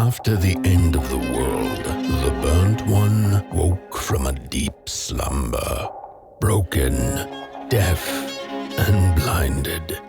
After the end of the world, the Burnt One woke from a deep slumber, broken, deaf, and blinded.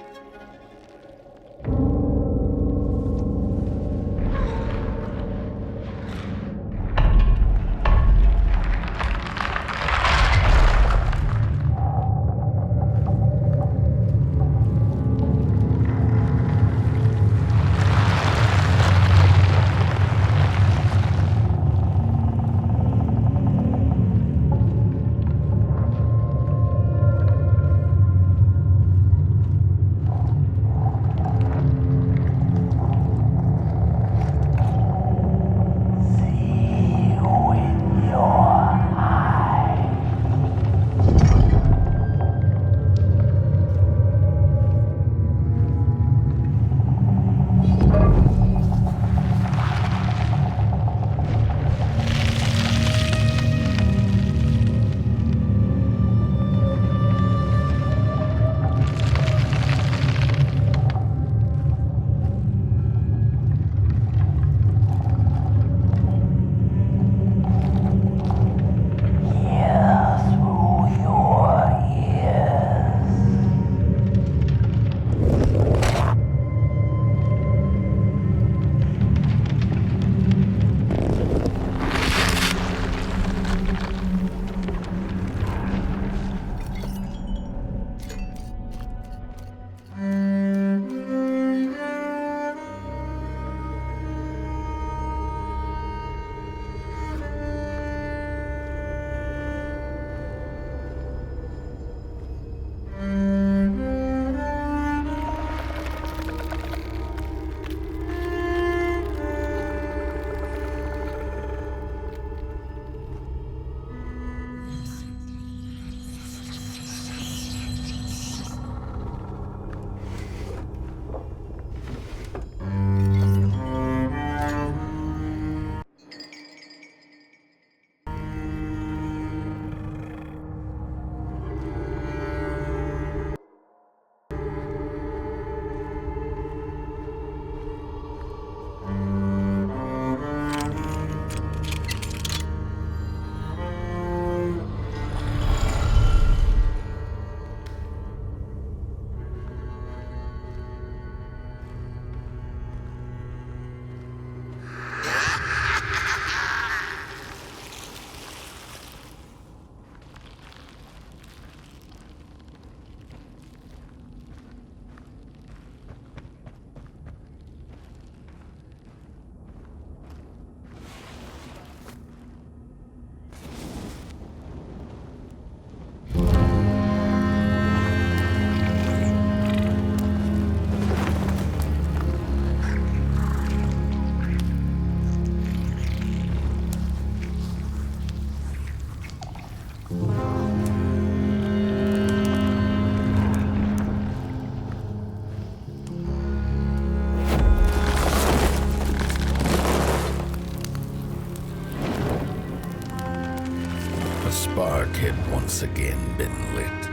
A spark had once again been lit.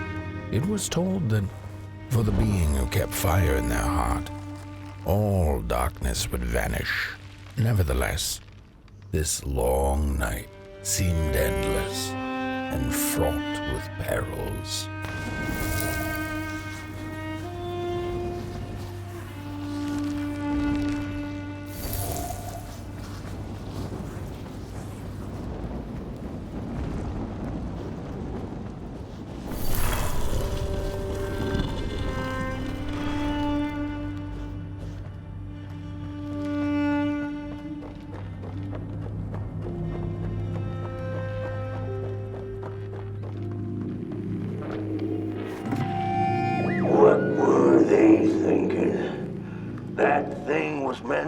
It was told that for the being who kept fire in their heart, all darkness would vanish. Nevertheless, this long night seemed endless and fraught with perils.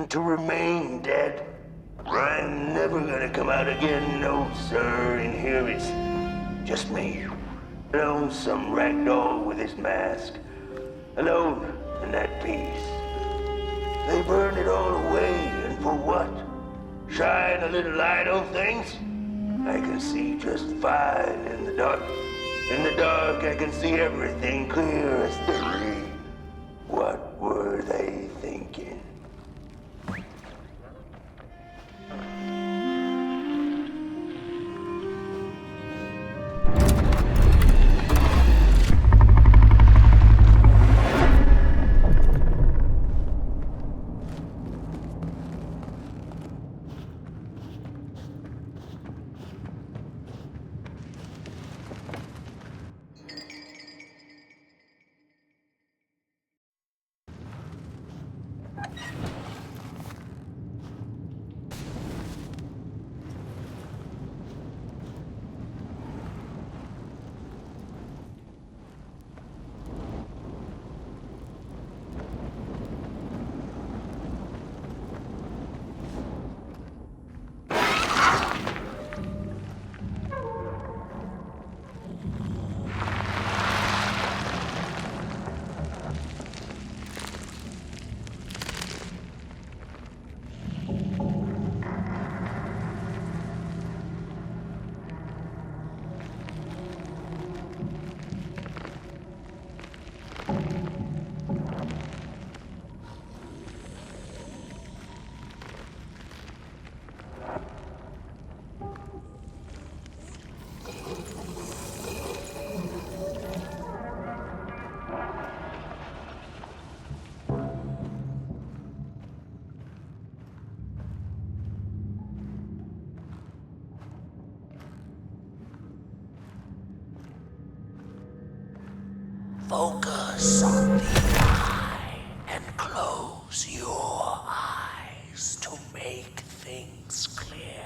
To remain dead. I'm never gonna come out again, no sir. In here it's just me. Loathsome ragdoll with his mask. Alone in that peace. They burned it all away, and for what? Shine a little light on things? I can see just fine in the dark. In the dark I can see everything clear as day. What were they thinking? Focus on the eye and close your eyes to make things clear.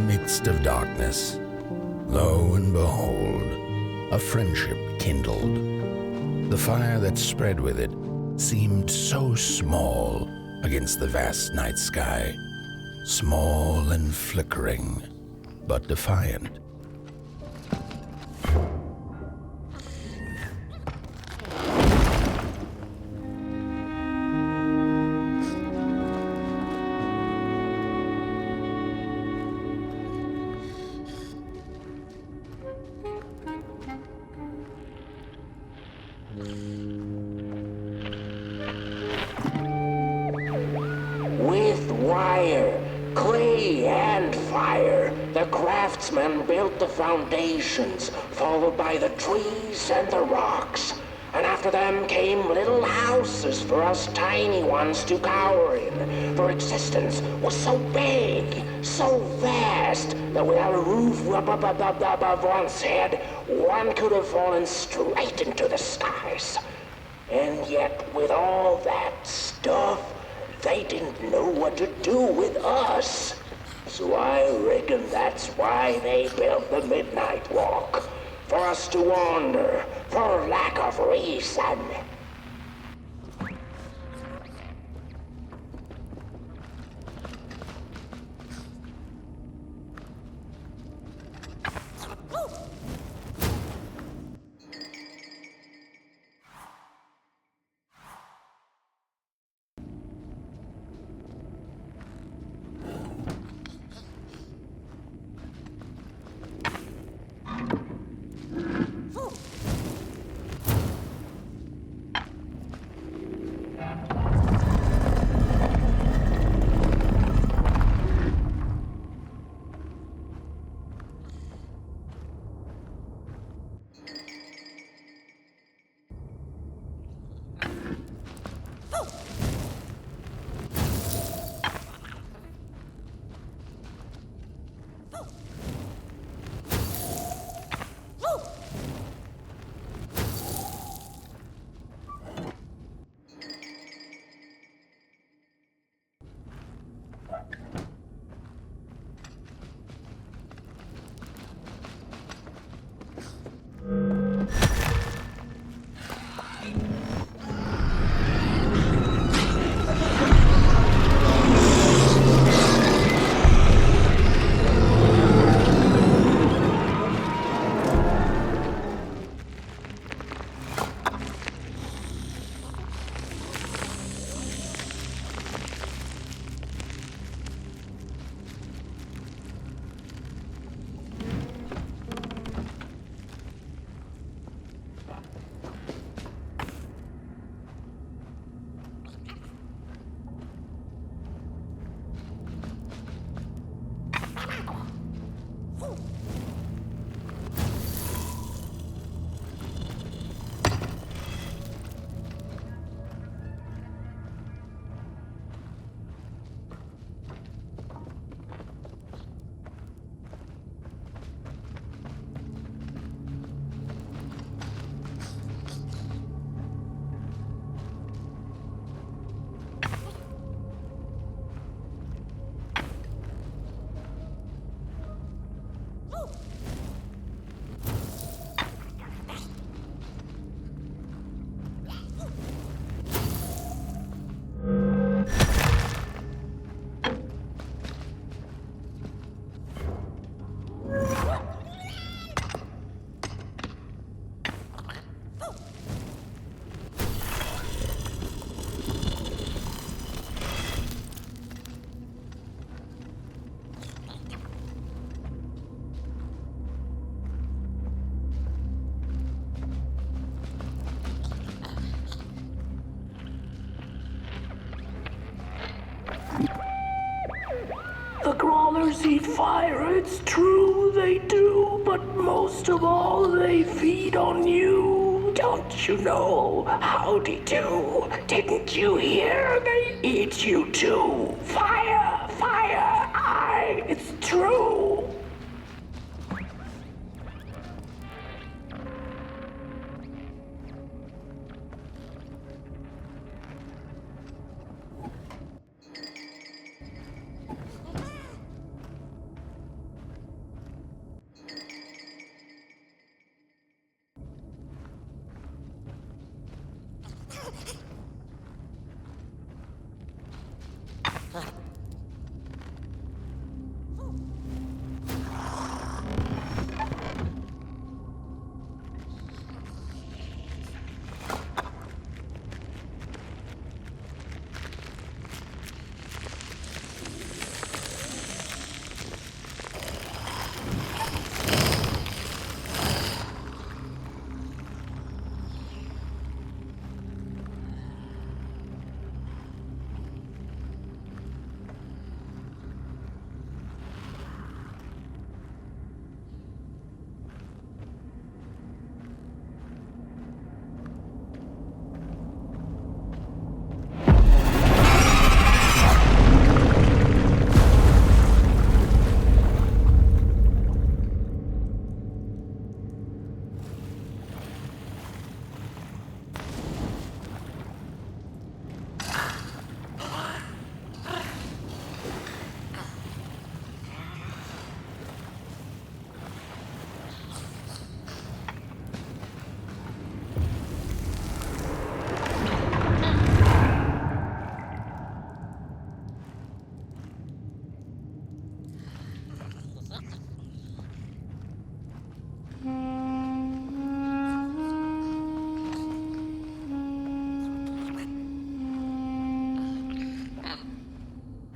Midst of darkness, lo and behold, a friendship kindled. The fire that spread with it seemed so small against the vast night sky, small and flickering, but defiant. wire, clay and fire. The craftsmen built the foundations, followed by the trees and the rocks. And after them came little houses for us tiny ones to cower in. For existence was so big, so vast, that without a roof above one's head, one could have fallen straight into the skies. And yet, with all that stuff, they didn't know what to do with us. So I reckon that's why they built the Midnight Walk. For us to wander, for lack of reason. The crawlers eat fire, it's true they do, but most of all they feed on you. Don't you know? Howdy do. Didn't you hear? They eat you too. Fire, fire, aye, it's true.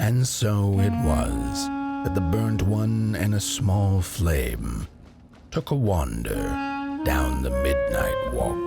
And so it was that the burnt one and a small flame took a wander down the midnight walk.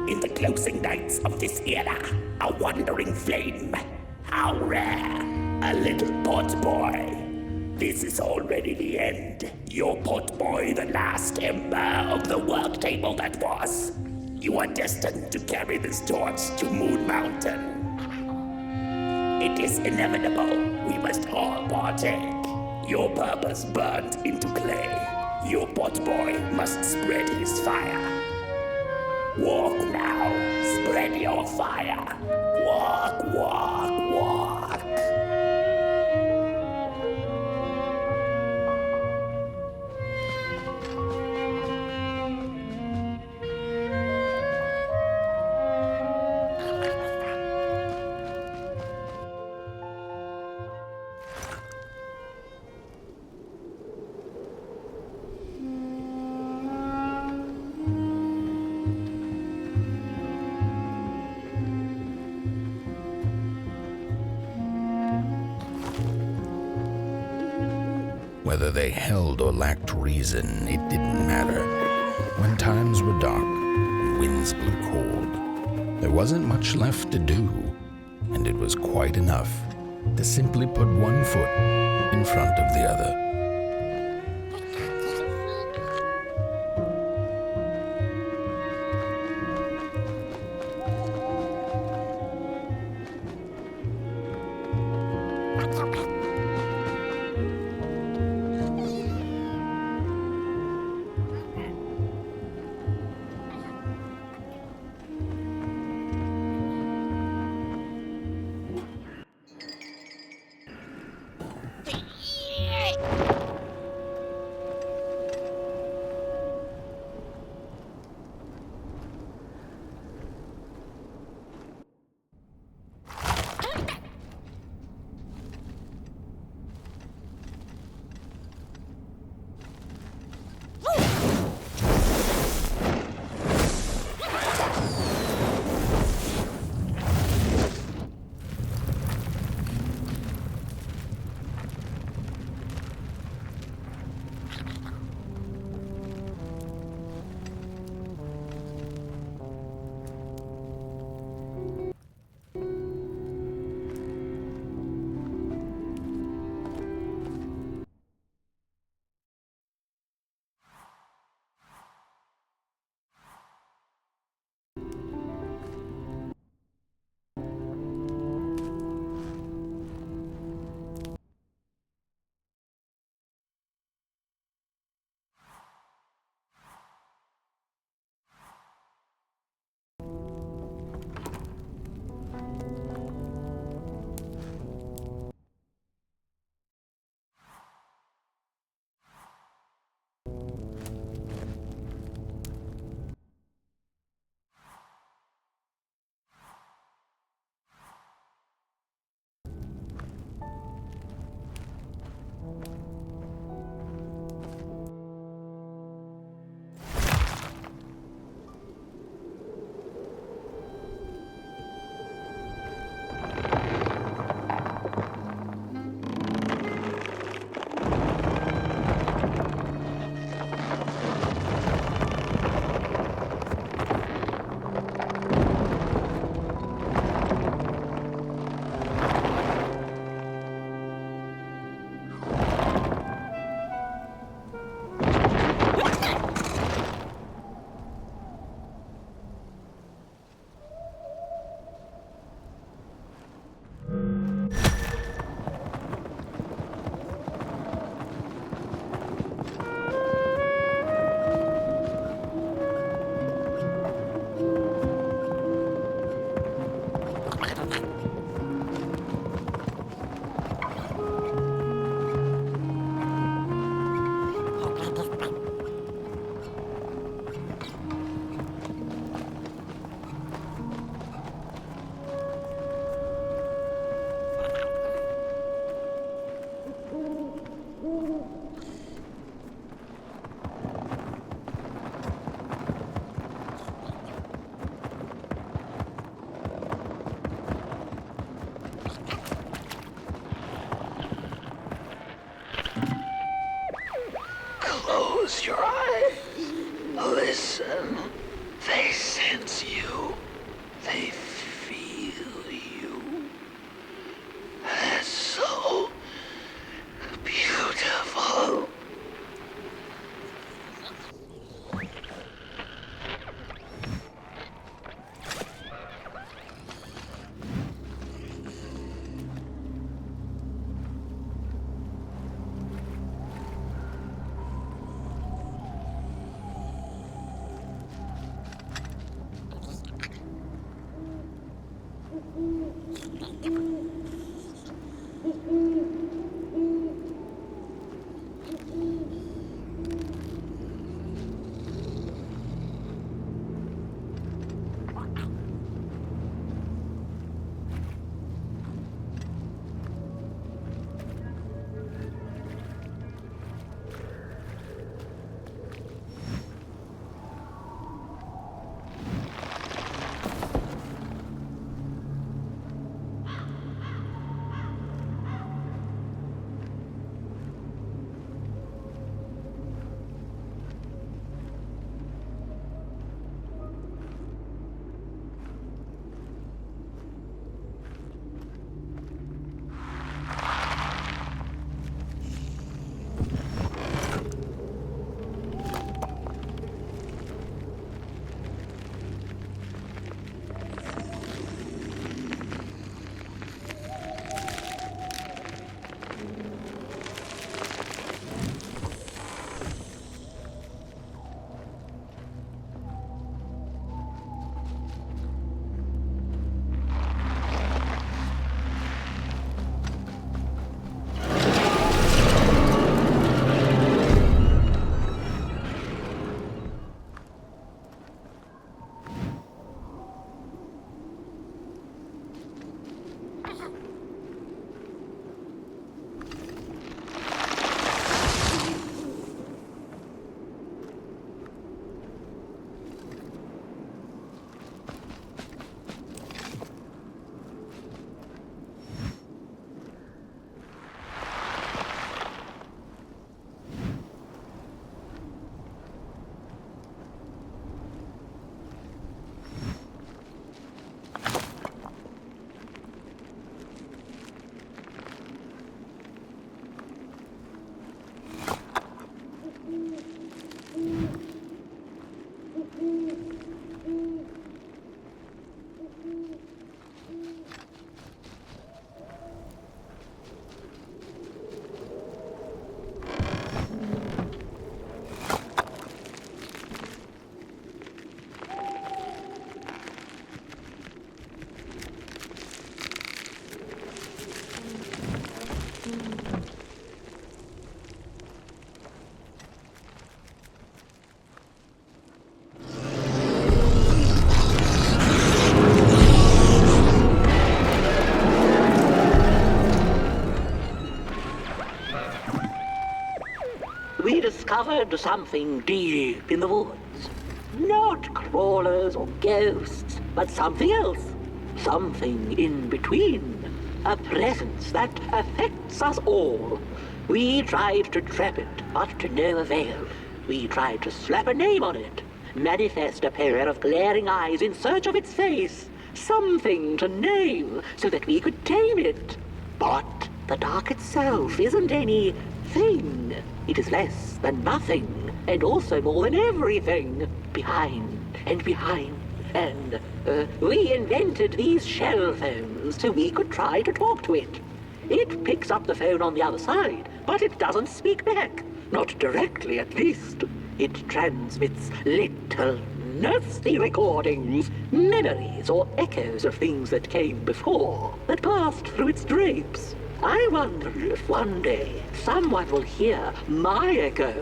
In the closing nights of this era, a wandering flame. How rare, a little Potboy. This is already the end. Your Potboy, the last ember of the work table that was. You are destined to carry this torch to Moon Mountain. It is inevitable. We must all partake. Your purpose burnt into clay. Your Potboy must spread his fire. Walk now, spread your fire. Walk, walk, walk. Whether they held or lacked reason, it didn't matter. When times were dark and winds blew cold, there wasn't much left to do, and it was quite enough to simply put one foot in front of the other. Close your eyes. Listen. They sense you. They feel you. That's so beautiful. We discovered something deep in the woods. Not crawlers or ghosts, but something else. Something in between. A presence that affects us all. We tried to trap it, but to no avail. We tried to slap a name on it, manifest a pair of glaring eyes in search of its face. Something to name, so that we could tame it. But the dark itself isn't any thing. It is less than nothing, and also more than everything. Behind and behind. And we invented these shell phones so we could try to talk to it. It picks up the phone on the other side, but it doesn't speak back. Not directly, at least. It transmits little nasty recordings, memories or echoes of things that came before, that passed through its drapes. I wonder if one day someone will hear my echo.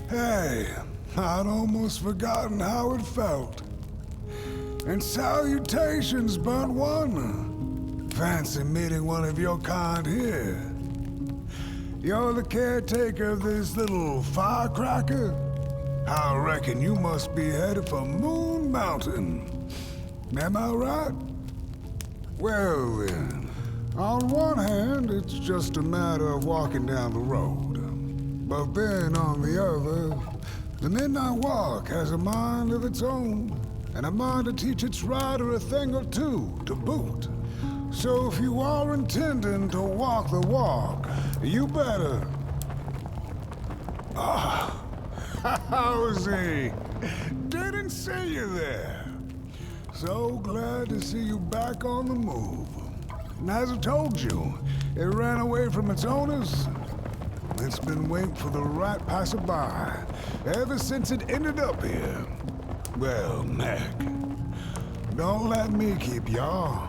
Hey, I'd almost forgotten how it felt. And salutations, burnt one. Fancy meeting one of your kind here. You're the caretaker of this little firecracker? I reckon you must be headed for Moon Mountain. Am I right? Well then, on one hand, it's just a matter of walking down the road. But then on the other, The Midnight Walk has a mind of its own, and a mind to teach its rider a thing or two to boot. So if you are intending to walk the walk, you better... Ah, Howsy! Didn't see you there. So glad to see you back on the move. And as I told you, it ran away from its owners. It's been waiting for the right passerby ever since it ended up here. Well, Mac, don't let me keep y'all.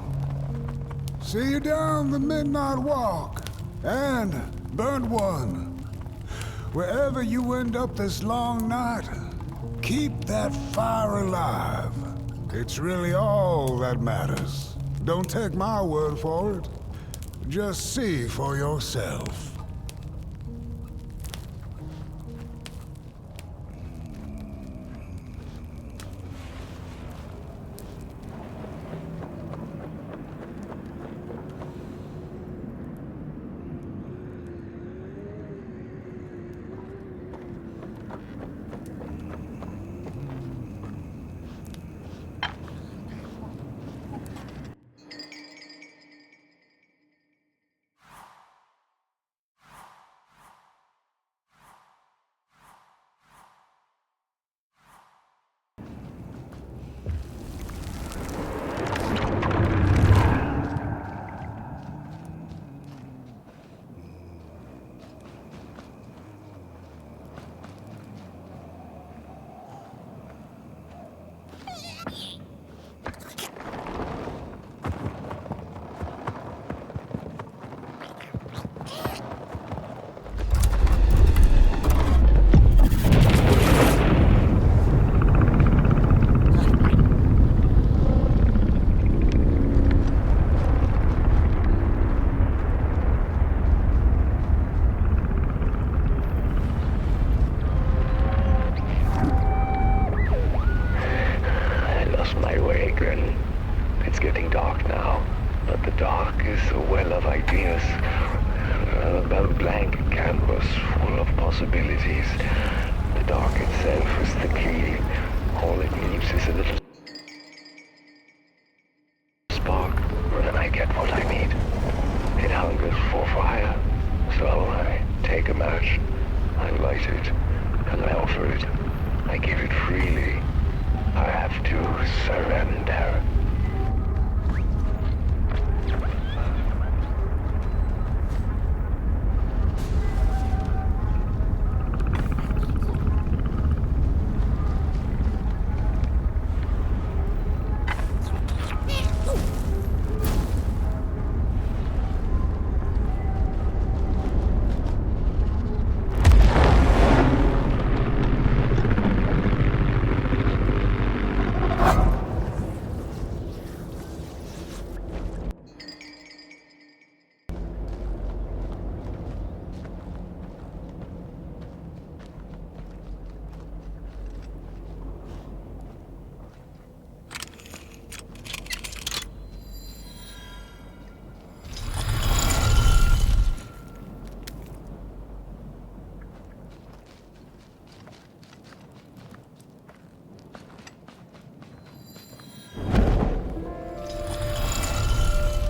See you down the Midnight Walk, and Burnt One. Wherever you end up this long night, keep that fire alive. It's really all that matters. Don't take my word for it. Just see for yourself.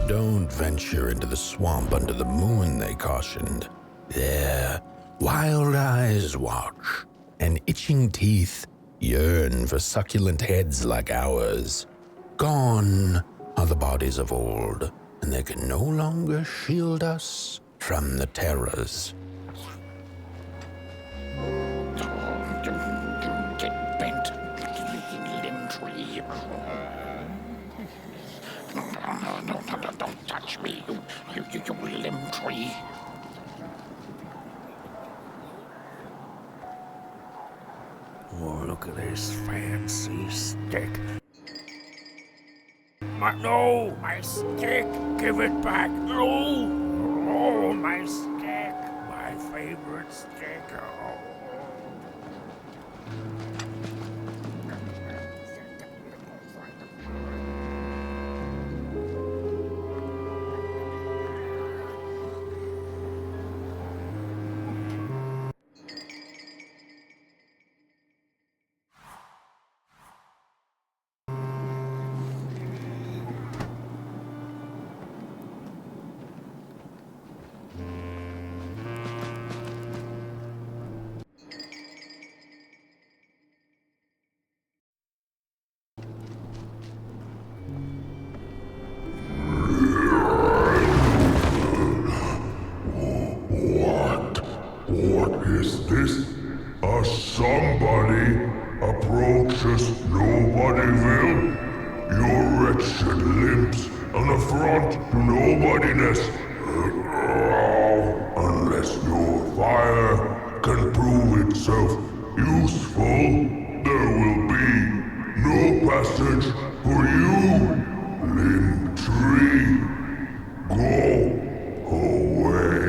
Don't venture into the swamp under the moon, they cautioned. There, wild eyes watch, and itching teeth yearn for succulent heads like ours. Gone are the bodies of old, and they can no longer shield us from the terrors. Get bent, limb tree. Don't touch me, you limb tree. Oh, look at this fancy stick. My stick! Give it back! No! Oh, my stick! My favorite stick! Oh. wretched limps, an affront to nobodiness. Unless your fire can prove itself useful, there will be no passage for you, limb tree. Go away.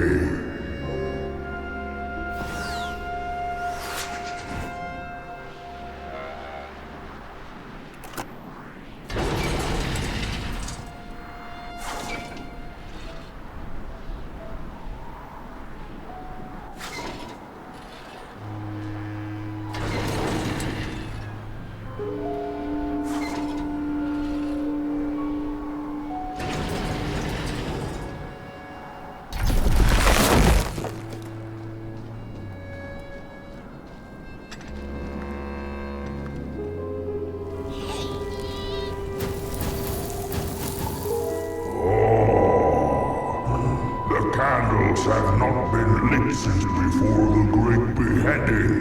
Candles have not been lit since before the great beheading.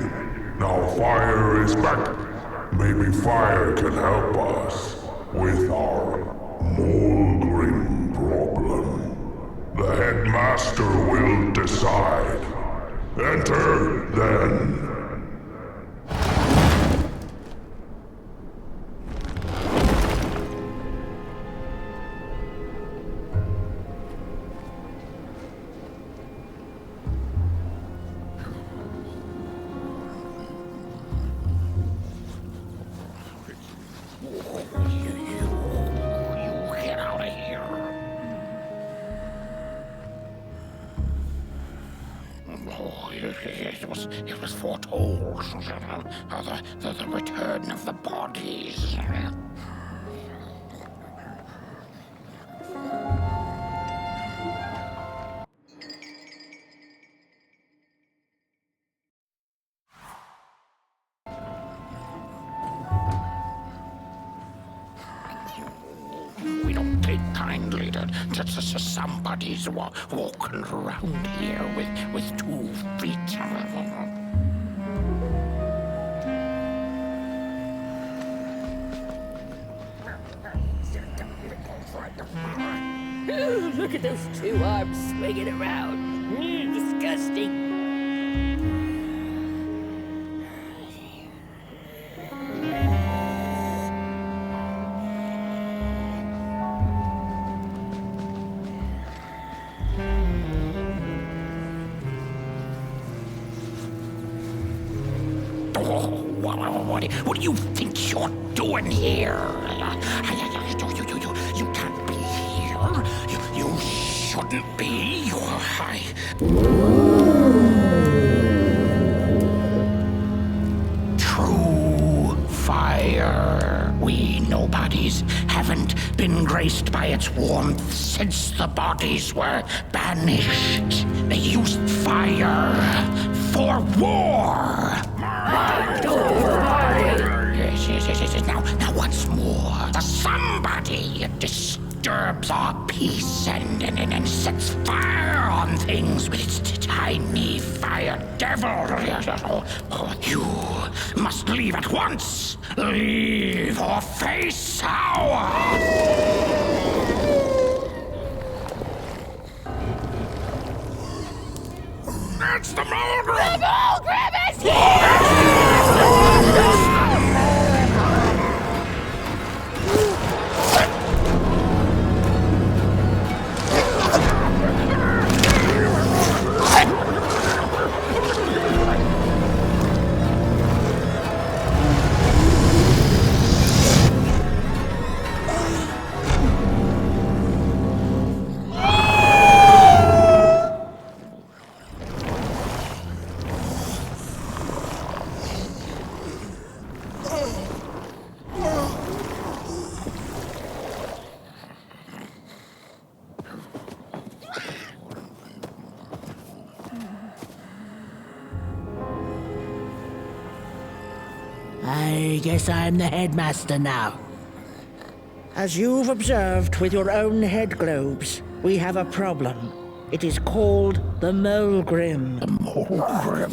Now fire is back. Maybe fire can help us with our Molgrim problem. The headmaster will decide. Enter, then. It was foretold. The return of the bodies. We don't take kindly to somebody's walking around here with 2 feet. Look at those 2 arms swinging around. Disgusting. What do you think you're doing here? You can't be here. You shouldn't be. True fire. We nobodies haven't been graced by its warmth since the bodies were banished. They used fire for war. Yes. Now once more, somebody disturbs our peace and sets fire on things with its tiny fire devil. You must leave at once. Leave or face our... It's the Molgrim! The Molgrim is here! I guess I'm the headmaster now. As you've observed with your own head globes, we have a problem. It is called the Molgrim. The Molgrim.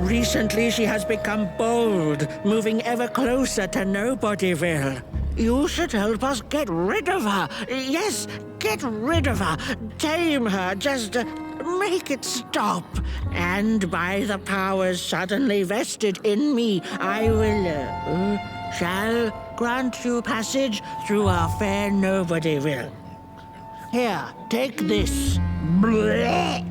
Recently, she has become bold, moving ever closer to Nobodyville. You should help us get rid of her. Yes, get rid of her. Tame her. Just make it stop. And by the powers suddenly vested in me, I will, shall grant you passage through our fair Nobodyville. Here, take this. Blech.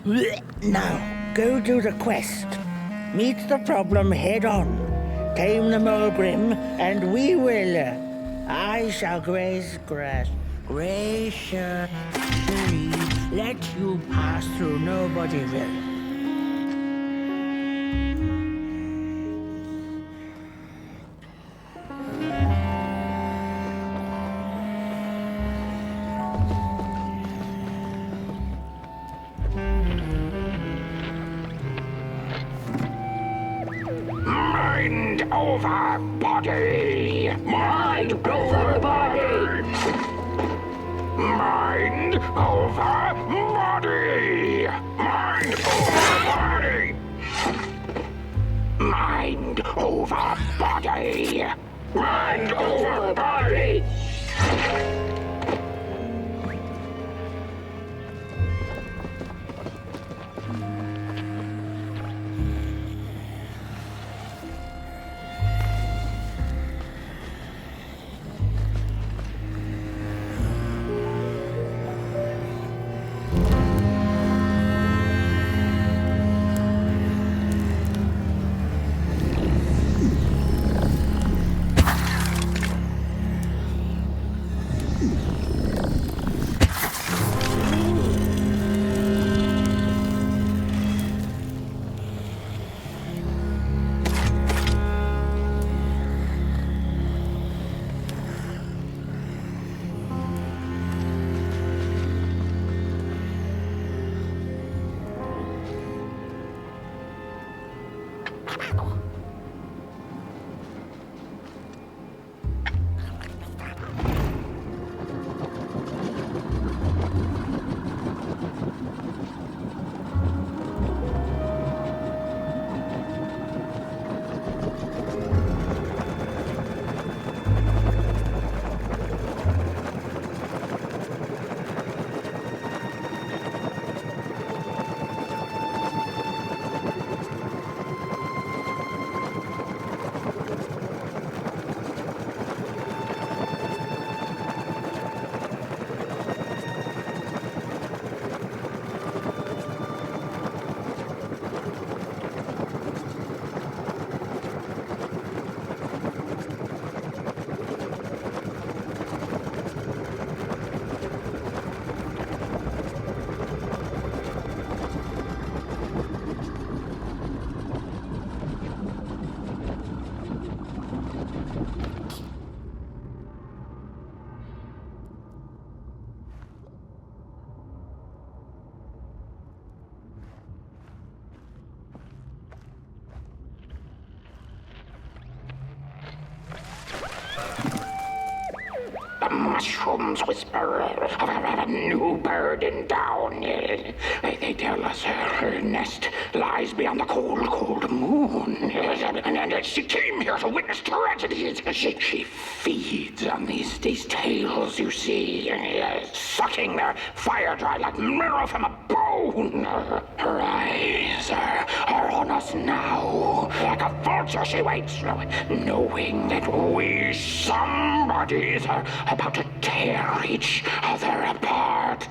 Blech. Now, go do the quest. Meet the problem head on. Tame the Molgrim, and we will. I shall graciously let you pass through Nobodyville. Mind over body! Mind over body! Mind over body! Mind over body! Mind over body! Mind over body! Mushrooms whisper of a new bird in down. They tell us her nest lies beyond the cold, cold moon. And she came here to witness tragedies. She feeds on these tales, you see, sucking their fire dry like marrow from a bone. Her eyes are on us now. Like a vulture she waits, knowing that we somebodies are about to tear each other apart.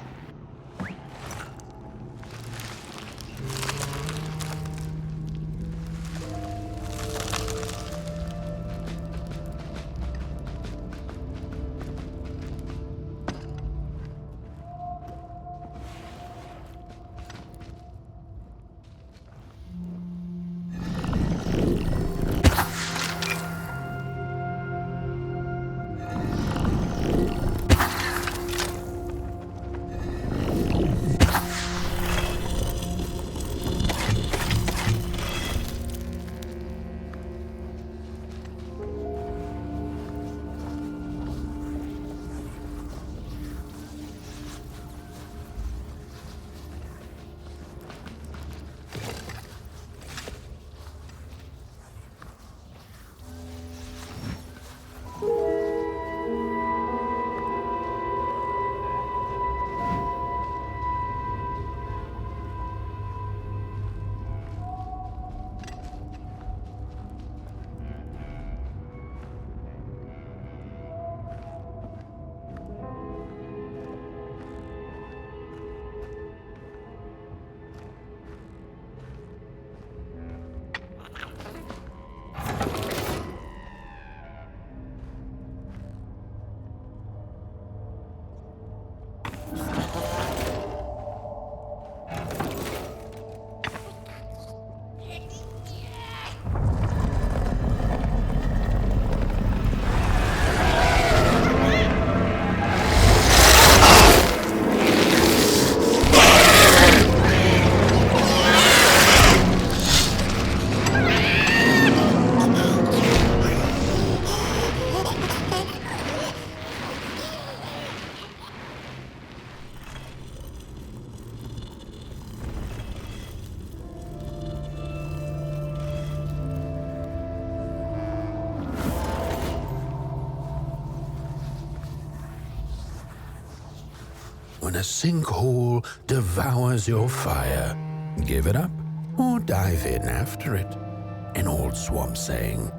when a sinkhole devours your fire. Give it up or dive in after it. An old swamp saying.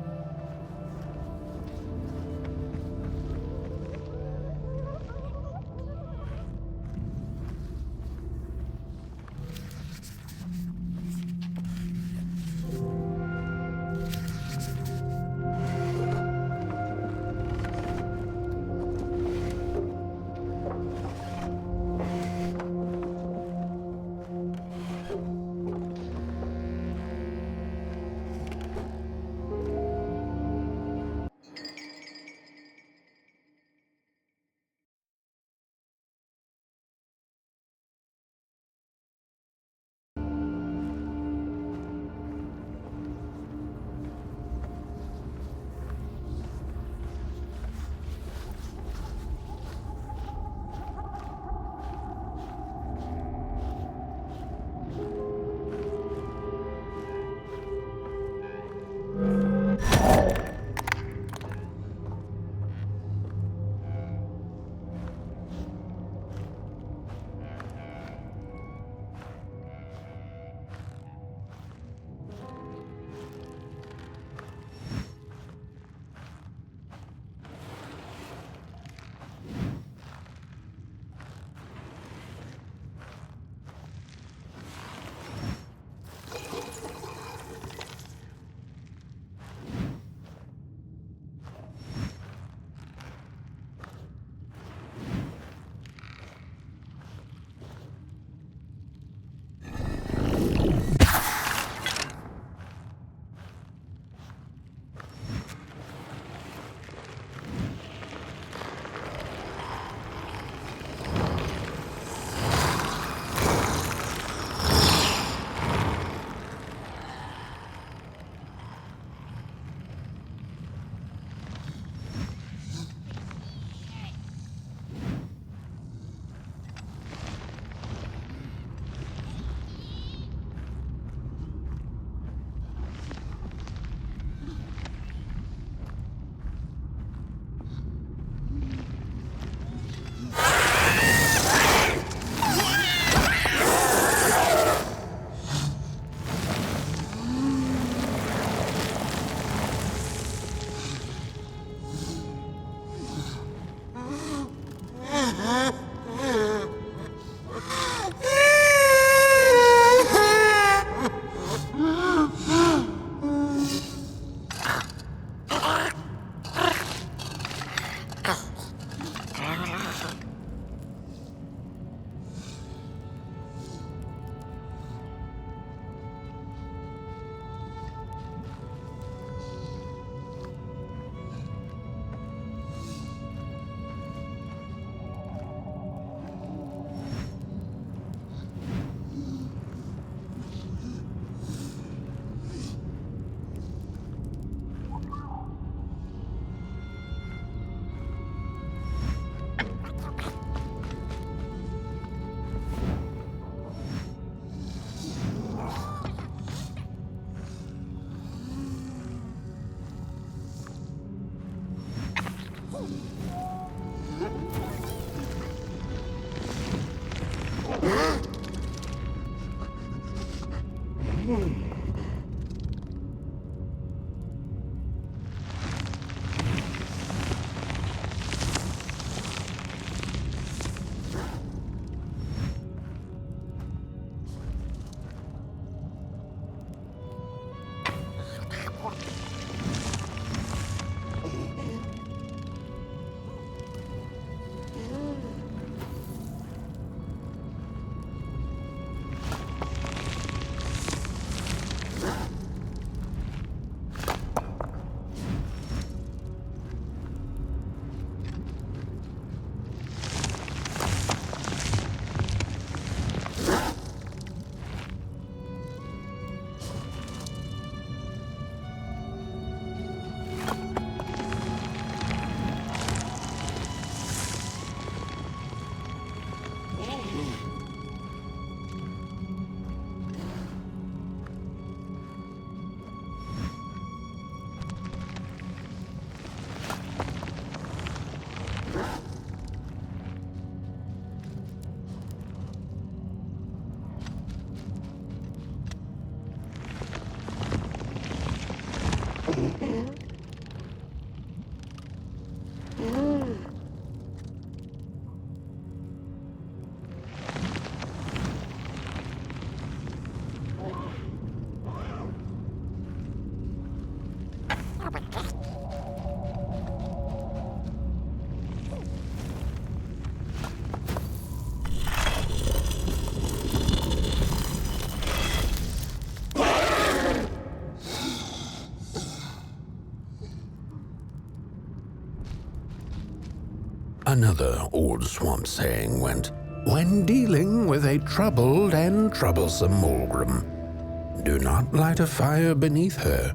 Another old swamp saying went, when dealing with a troubled and troublesome Molgrim, do not light a fire beneath her,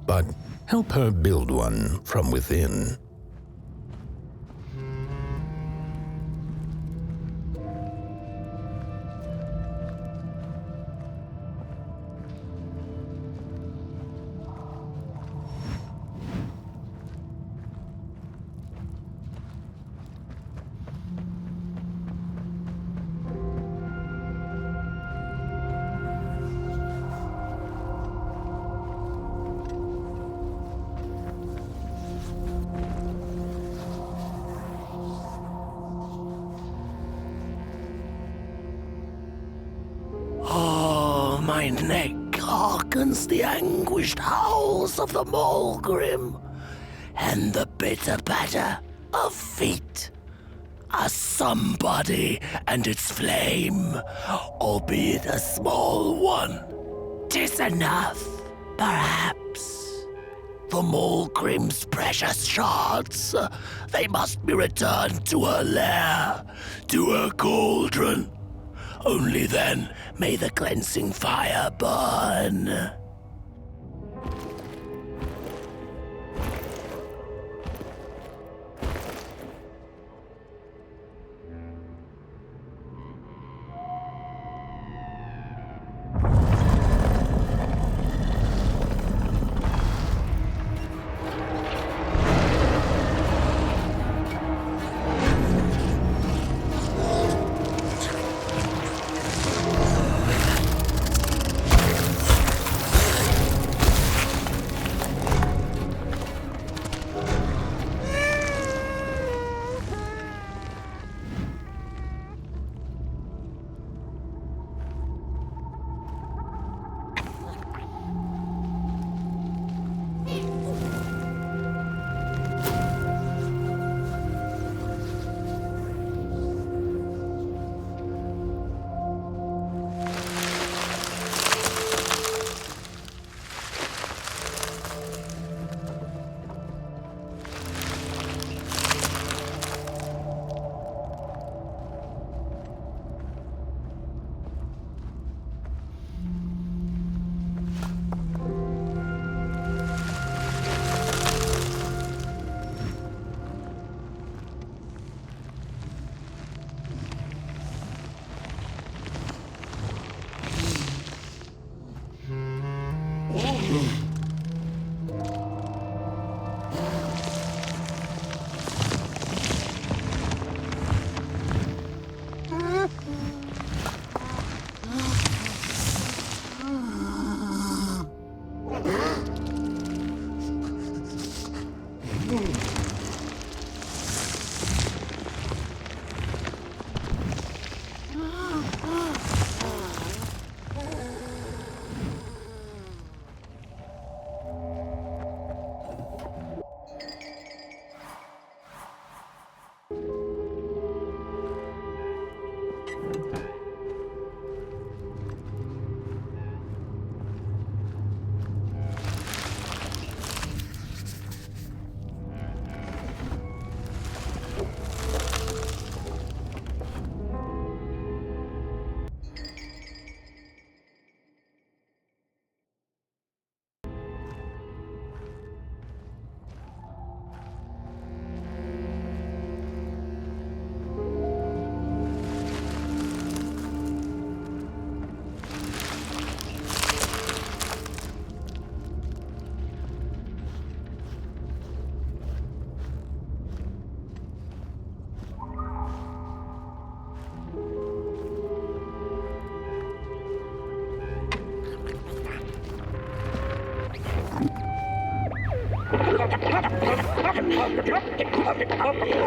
but help her build one from within. My neck hearkens the anguished howls of the Molgrim, and the bitter patter of feet. A somebody and its flame, albeit a small one. 'Tis enough, perhaps. The Molgrim's precious shards, they must be returned to her lair, to her cauldron. Only then may the cleansing fire burn.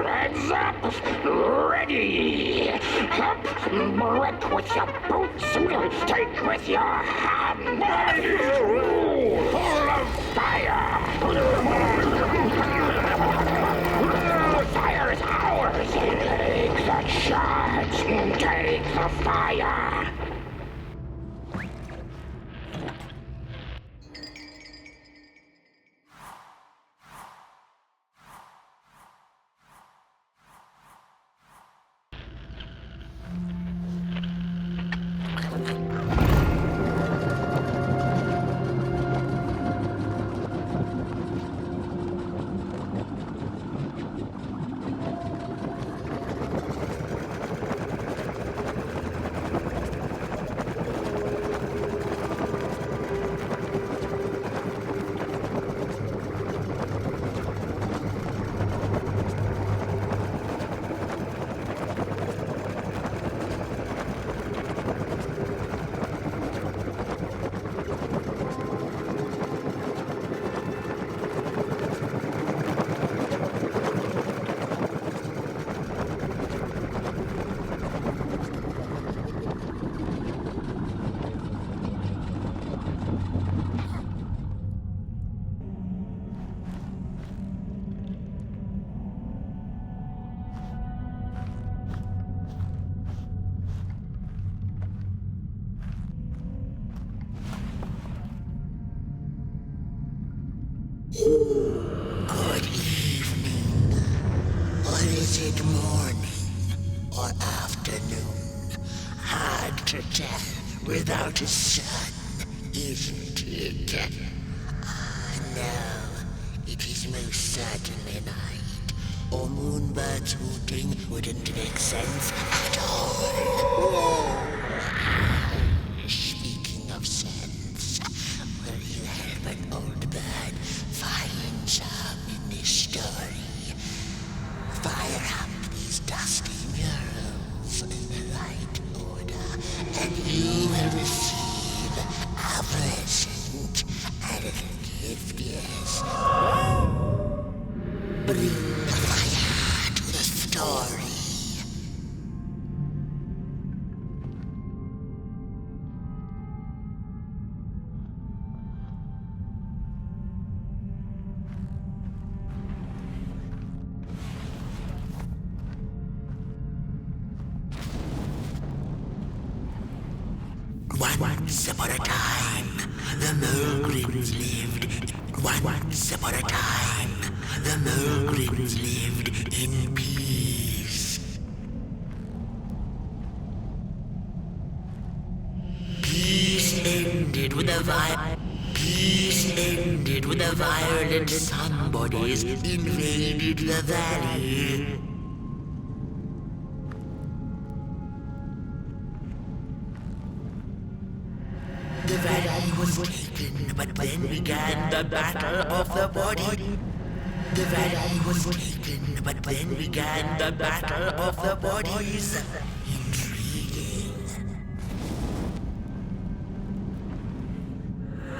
Hands up! Ready! Up! Break with your boots! Take with your hand! Full of fire! Fire is ours! Take the shards! Take the fire! is it morning or afternoon? Hard to tell without a sun, isn't it? No, it is most certainly night, or moonbirds hooting wouldn't make sense at all. Speaking of sense, will you help an old bird find some in this story? Fire up these dusty murals in the right order, and you will receive a present, a little gift, yes. Bring the fire to the story. Once upon a time, the Molgrims lived. Once upon a time, the Molgrims lived in peace. Peace ended with a violent somebodies invaded the valley. The valley was taken, but then began the battle of the body. The valley was taken, but then began the battle of the bodies. Intriguing.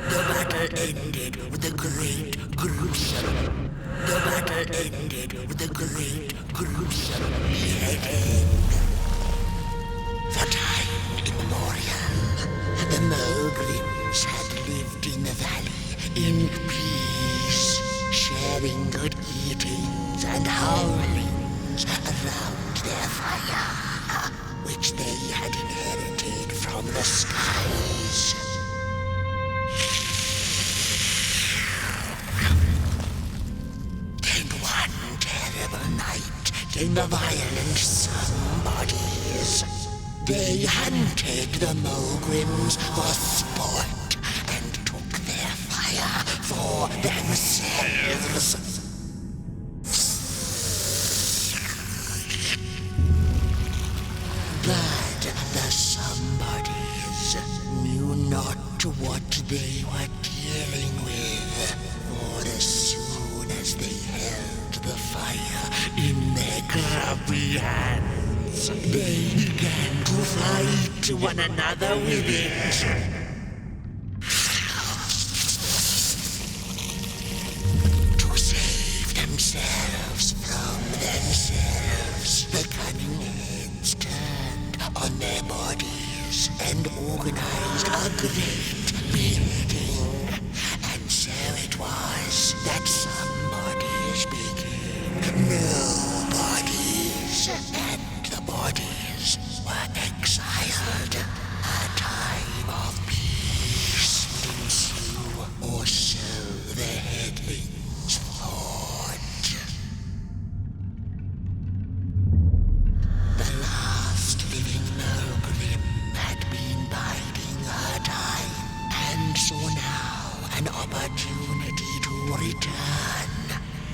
The battle ended with a great gruesome. The battle ended with a great gruesome beheading. For time immemorial, the Molgrims had lived in the valley in peace, sharing good eatings and howlings around their fire, which they had inherited from the skies. Then one terrible night came the violent somebodies. They hunted the Molgrims for sport and took their fire for themselves. But the somebodies knew not what they were dealing with, for as soon as they held the fire in their grubby hands, they began to fight one another with it. To save themselves from themselves, the cunning heads turned on their bodies and organized a great meeting. And so it was that somebodies became nobodies, and the bodies were exiled. A time of peace would ensue, or so the headlings thought. The last living Molgrim had been biding her time, and saw now an opportunity to return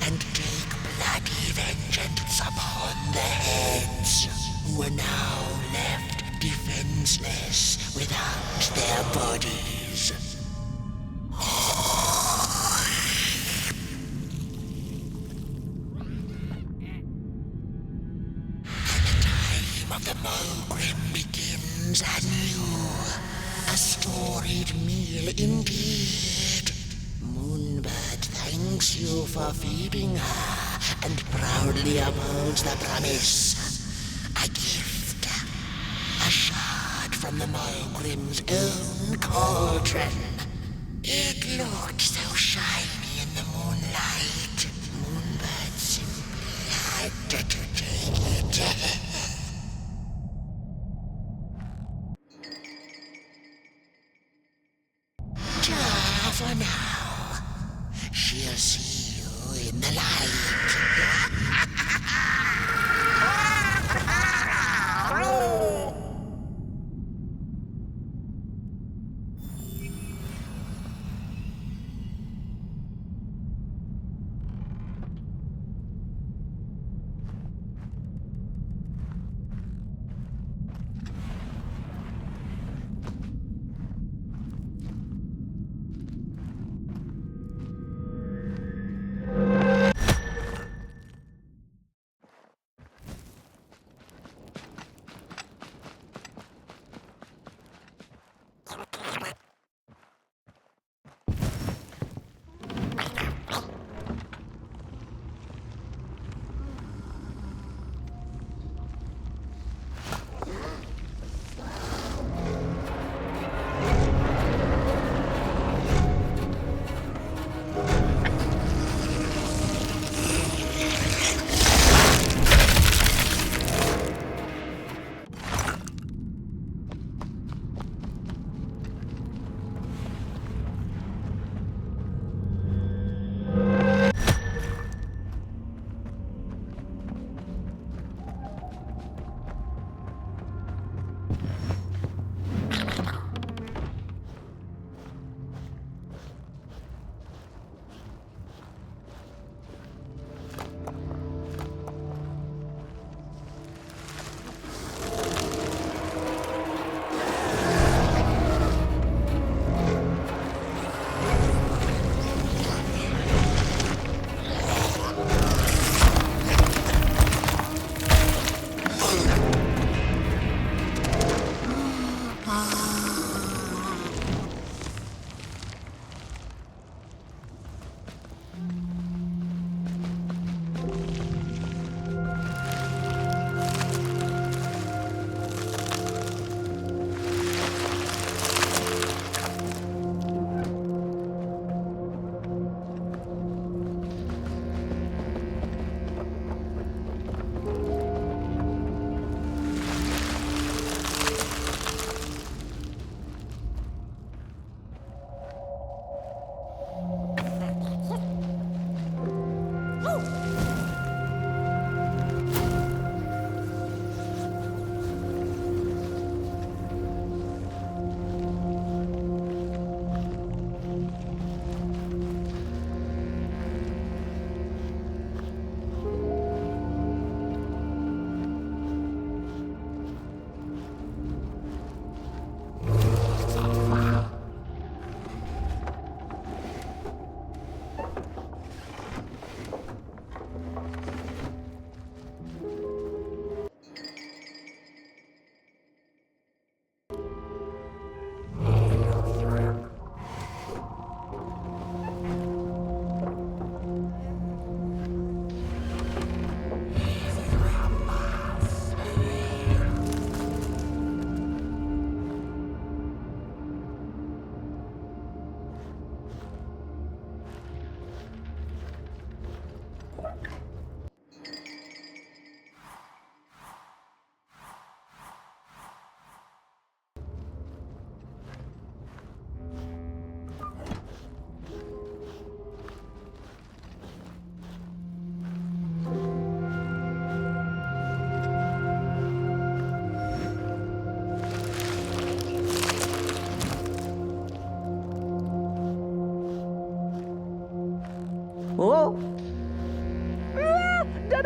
and take bloody vengeance upon the heads, who were now left defenseless without their bodies. The time of the Molgrim begins anew. A storied meal indeed. Moonbird thanks you for feeding her and proudly upholds the promise. A gift. A shard from the Molgrim's own cauldron. It looked so shiny in the moonlight. Moonbird simply had to take it. For now, she'll see you in the light.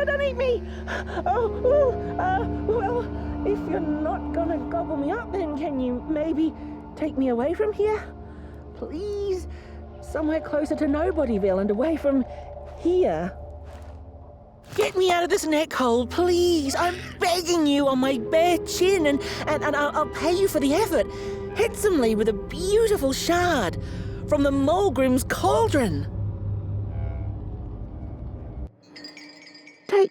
don't eat me! Well, if you're not gonna gobble me up, then can you maybe take me away from here? Please? Somewhere closer to Nobodyville and away from here. Get me out of this neck hole, please. I'm begging you on my bare chin, and I'll pay you for the effort. Handsomely with a beautiful shard from the Molgrim's cauldron. Take...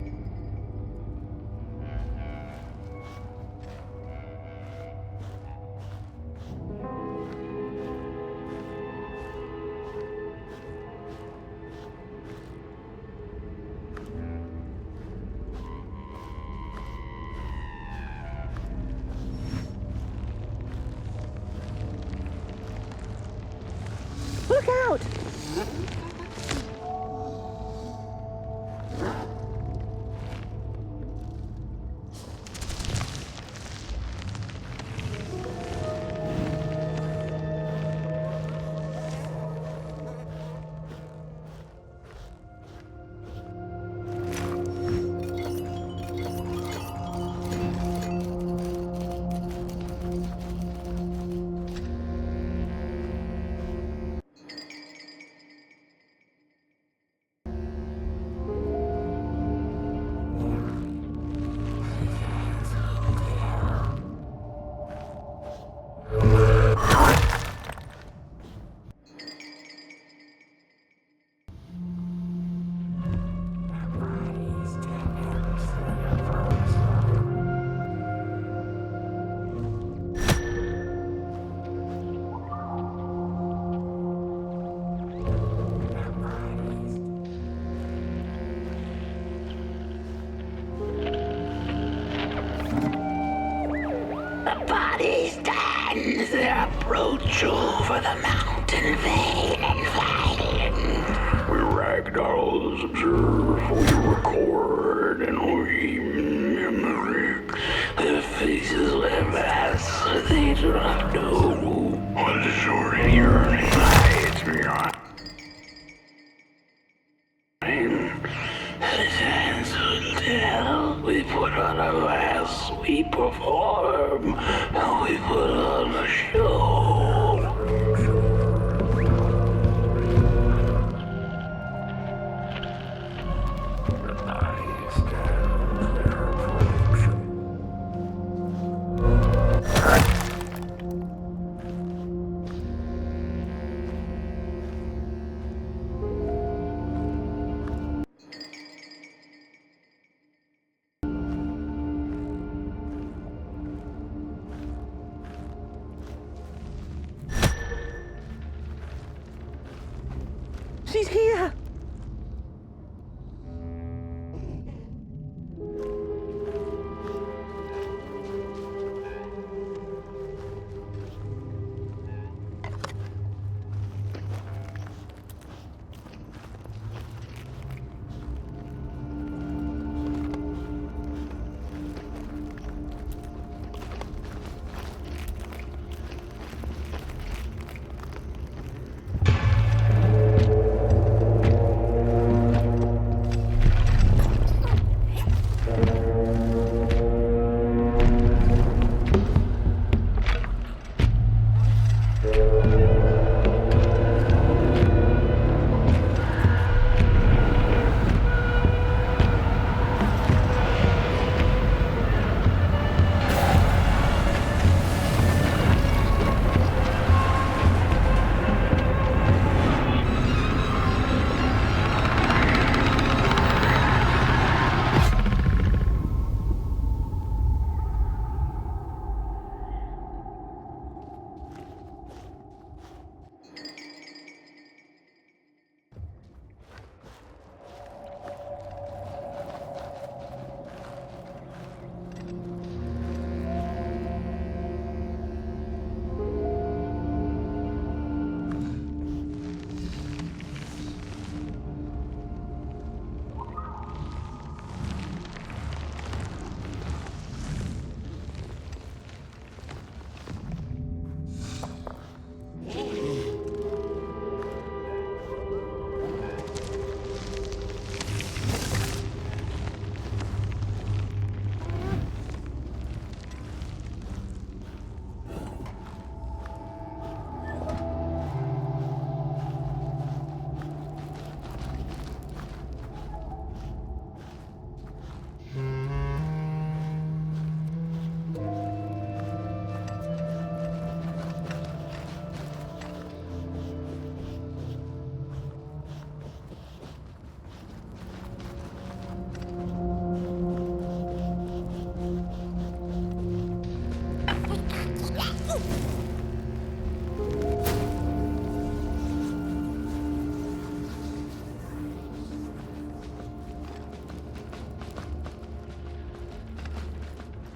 Look out! Body stands their approach over the mountain, vain and violent. We ragdolls observe, we record, and we mimic. Their faces laugh as they do not know what is already yearning lies beyond. His hands will tell. We put on a mask, we perform, and we put on a show.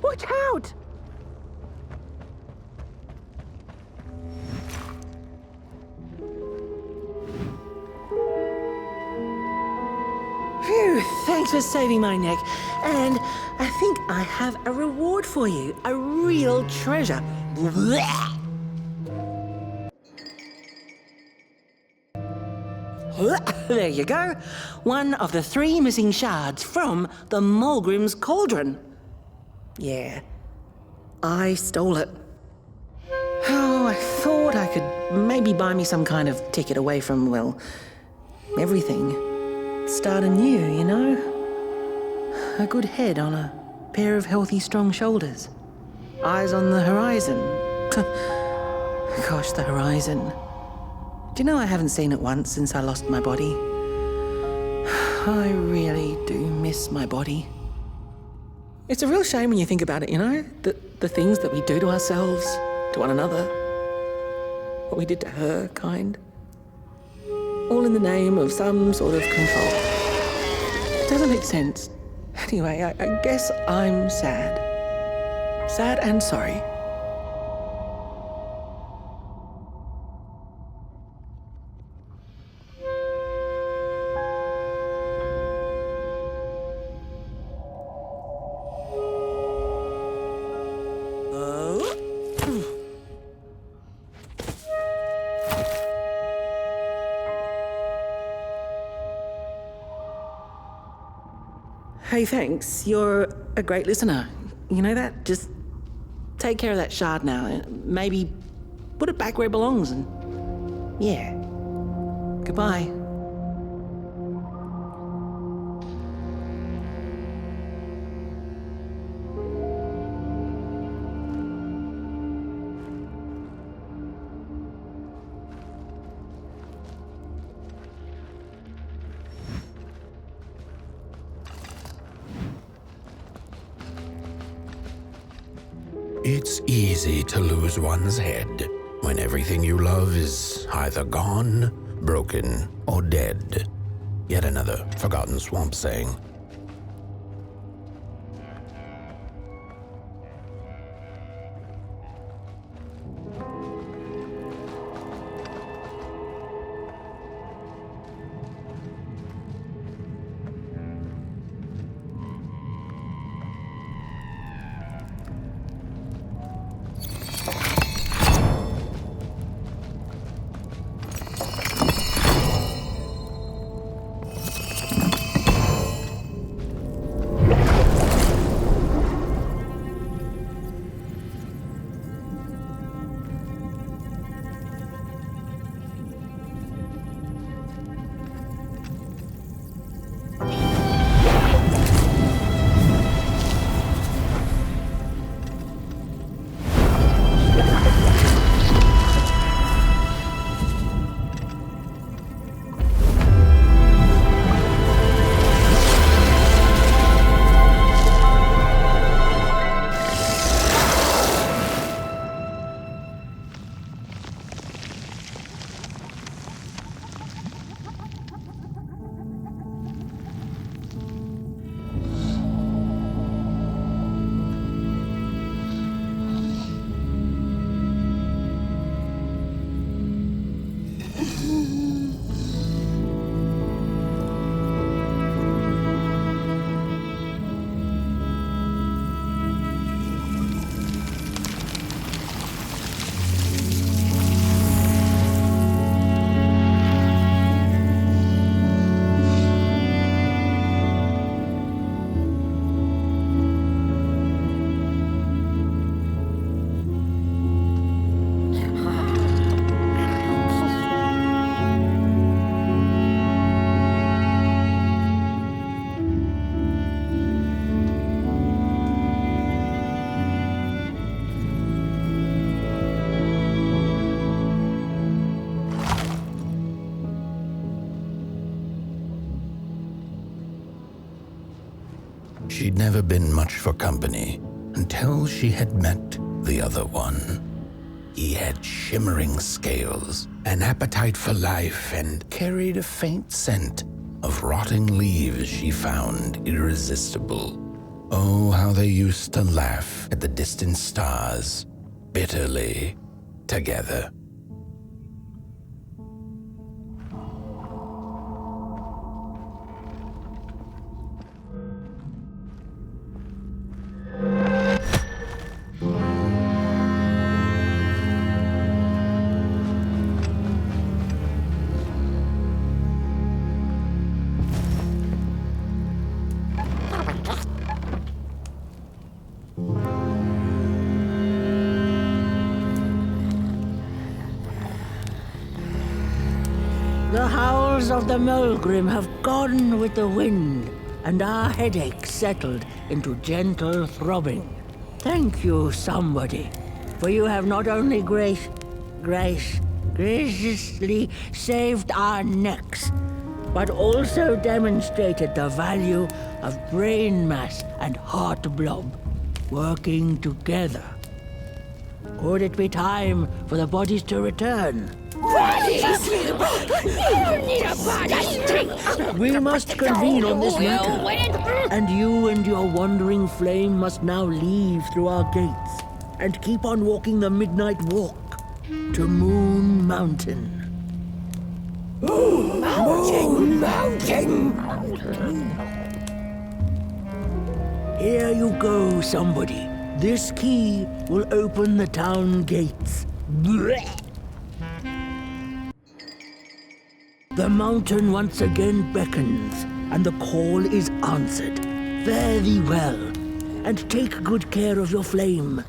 Watch out! Phew, thanks for saving my neck. And I think I have a reward for you. A real treasure. There you go. One of the 3 missing shards from the Molgrim's cauldron. Yeah, I stole it. Oh, I thought I could maybe buy me some kind of ticket away from, well, everything. Start anew, you know? A good head on a pair of healthy, strong shoulders. Eyes on the horizon. Gosh, the horizon. Do you know I haven't seen it once since I lost my body? I really do miss my body. It's a real shame when you think about it, you know? The things that we do to ourselves, to one another. What we did to her, kind. All in the name of some sort of control. It doesn't make sense. Anyway, I guess I'm sad. Sad and sorry. Hey, thanks. You're a great listener. You know that? Just take care of that shard now. And maybe put it back where it belongs and... yeah. Goodbye. It's easy to lose one's head when everything you love is either gone, broken, or dead. Yet another forgotten swamp saying. She'd never been much for company until she had met the other one. He had shimmering scales, an appetite for life, and carried a faint scent of rotting leaves she found irresistible. Oh, how they used to laugh at the distant stars, bitterly, together. The howls of the Molgrim have gone with the wind, and our headaches settled into gentle throbbing. Thank you, somebody, for you have not only graciously saved our necks, but also demonstrated the value of brain mass and heart blob working together. Could it be time for the bodies to return? We must convene on this matter, and you and your wandering flame must now leave through our gates and keep on walking the midnight walk to Moon Mountain. Mountain! Here you go, somebody. This key will open the town gates. The mountain once again beckons, and the call is answered. Fare thee well, and take good care of your flame.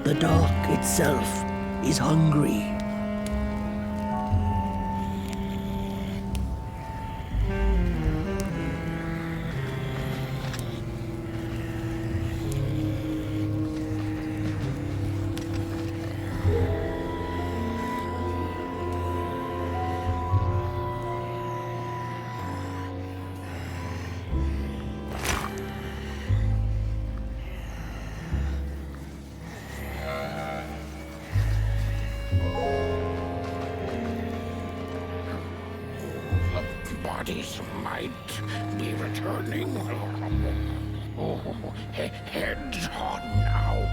The dark itself is hungry. Bodies might be returning. Heads on now.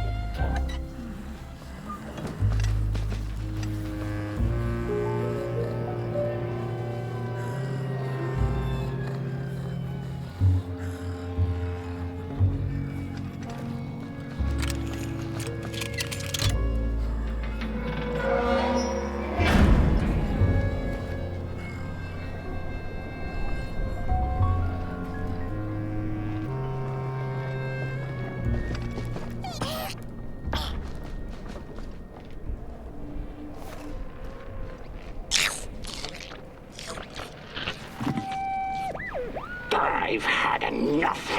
I've had enough.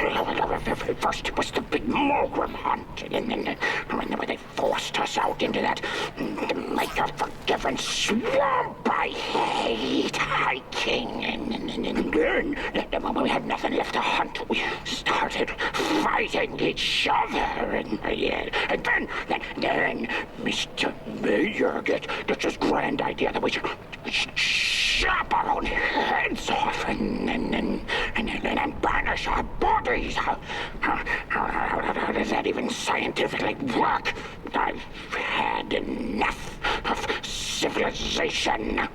First it was the big Molgrim hunt, and then when they forced us out into that make-a-forgiven swamp. I hate hiking, and then when we had nothing left to hunt, we started fighting each other, and then Mr. Mayor gets this grand idea that we should chop our own heads off and banish our bodies. How does that even scientifically work? I've had enough of civilization.